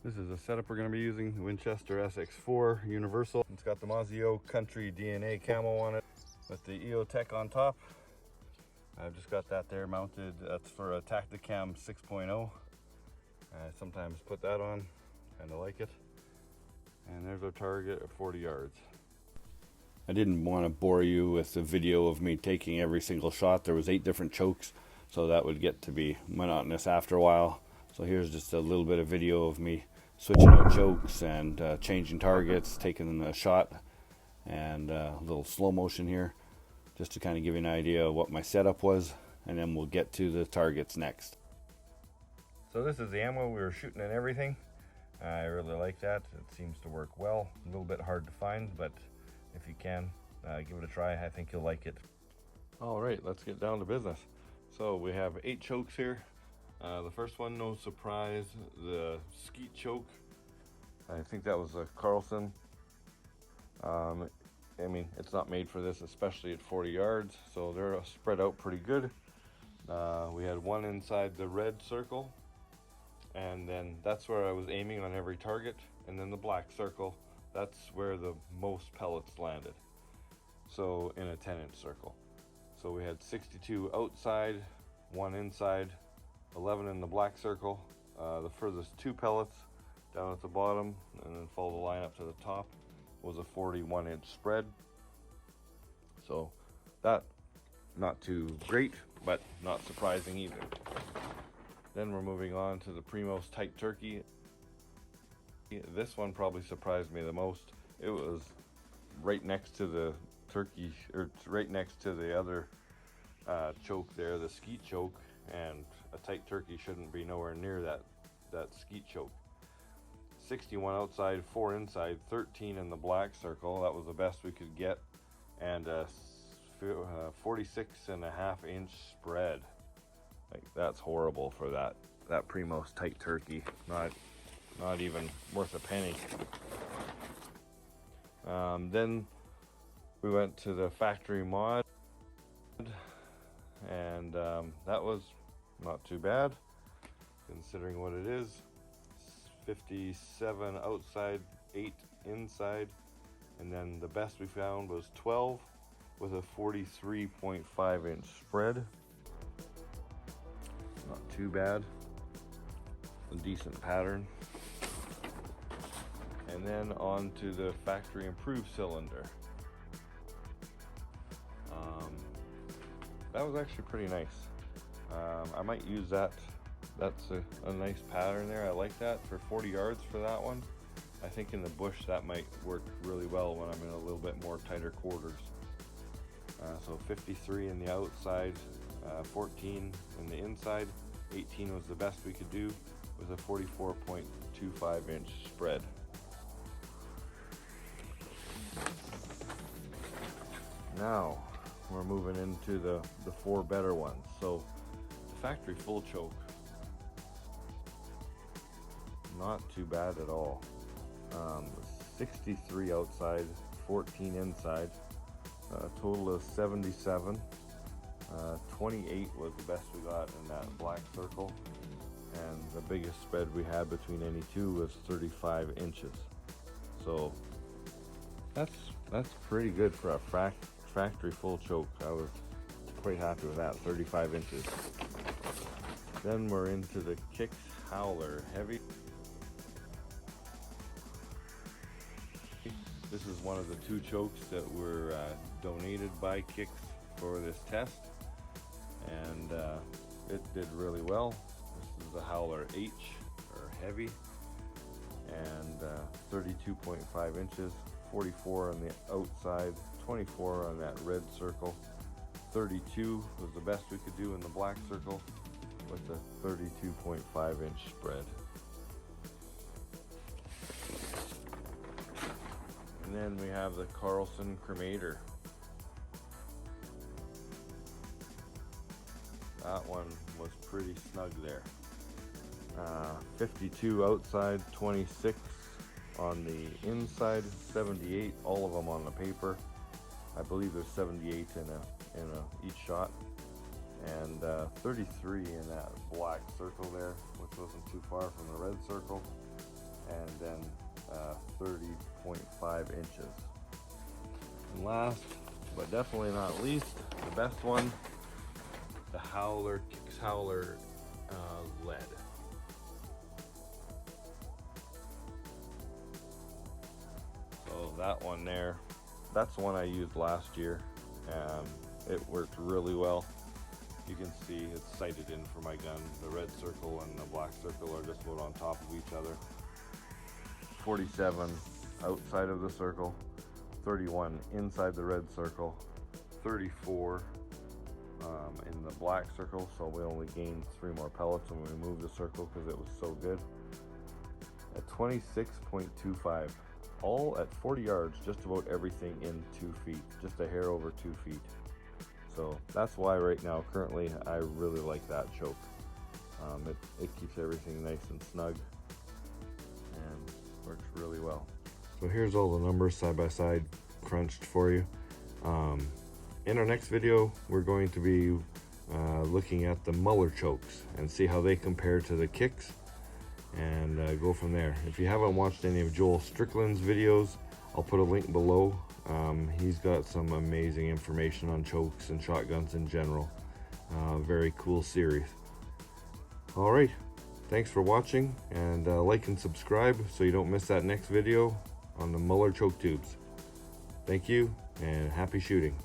This is a setup we're going to be using, the Winchester SX4 Universal. It's got the Mazio Country DNA camo on it with the Eotech on top. I've just got that there mounted. That's for a Tacticam 6.0. I sometimes put that on, kind of like it. And there's our target at 40 yards. I didn't want to bore you with a video of me taking every single shot. There was 8 different chokes, so that would get to be monotonous after a while. So here's just a little bit of video of me switching out chokes and changing targets, taking a shot, and a little slow motion here, just to kind of give you an idea of what my setup was, and then we'll get to the targets next. So this is the ammo we were shooting and everything. I really like that. It seems to work well. A little bit hard to find, but if you can, give it a try. I think you'll like it. All right, let's get down to business. So we have 8 chokes here. The first one, no surprise, the skeet choke. I think that was a Carlson. I mean, it's not made for this, especially at 40 yards, so they're spread out pretty good. We had one inside the red circle, and then that's where I was aiming on every target, and then the black circle, that's where the most pellets landed, so in a 10-inch circle. So we had 62 outside, 1 inside, 11 in the black circle. The furthest 2 pellets down at the bottom, and then follow the line up to the top, was a 41-inch spread. So that, not too great, but not surprising either. Then we're moving on to the Primos Tight Turkey. This one probably surprised me the most. It was right next to the turkey, or right next to the other choke there, the skeet choke, and a tight turkey shouldn't be nowhere near that skeet choke. 61 outside, 4 inside, 13 in the black circle. That was the best we could get, and a 46.5-inch spread. Like, that's horrible for that Primos Tight Turkey. Not even worth a penny. Then we went to the factory mod, and that was not too bad considering what it is. 57 outside, 8 inside, and then the best we found was 12 with a 43.5-inch spread. Not too bad. A decent pattern. And then on to the factory improved cylinder. That was actually pretty nice. I might use that. That's a nice pattern there. I like that for 40 yards for that one. I think in the bush that might work really well when I'm in a little bit more tighter quarters. So 53 in the outside, 14 in the inside, 18 was the best we could do with a 44.25-inch spread. Now we're moving into the 4 better ones. So the factory full choke, not too bad at all. 63 outside, 14 inside, a total of 77. 28 was the best we got in that black circle, and the biggest spread we had between any two was 35 inches. So that's pretty good for a factory full choke. I was quite happy with that, 35 inches. Then we're into the Kicks Howler Heavy. This is one of the 2 chokes that were donated by Kicks for this test, and it did really well. This is the Howler H, or Heavy, and 32.5 inches, 44 on the outside, 24 on that red circle, 32 was the best we could do in the black circle with a 32.5-inch spread. And then we have the Carlson Cremator. That one was pretty snug there. 52 outside, 26 on the inside, 78, all of them on the paper. I believe there's 78 in each shot, and 33 in that black circle there, which wasn't too far from the red circle. and then 30.5 inches. And last, but definitely not least, the best one, the Kicks Howler lead. So that one there, that's the one I used last year, and it worked really well. You can see it's sighted in for my gun. The red circle and the black circle are just about on top of each other. 47 outside of the circle, 31 inside the red circle, 34 in the black circle, so we only gained 3 more pellets when we moved the circle because it was so good. At 26.25, all at 40 yards, just about everything in 2 feet, just a hair over 2 feet. So that's why right now, currently, I really like that choke. It keeps everything nice and snug and works really well. So here's all the numbers side by side crunched for you. In our next video, we're going to be looking at the Muller chokes and see how they compare to the kicks, and go from there. If you haven't watched any of Joel Strickland's videos, I'll put a link below. He's got some amazing information on chokes and shotguns in general. Very cool series. All right, thanks for watching, and like and subscribe so you don't miss that next video on the Muller choke tubes. Thank you, and happy shooting.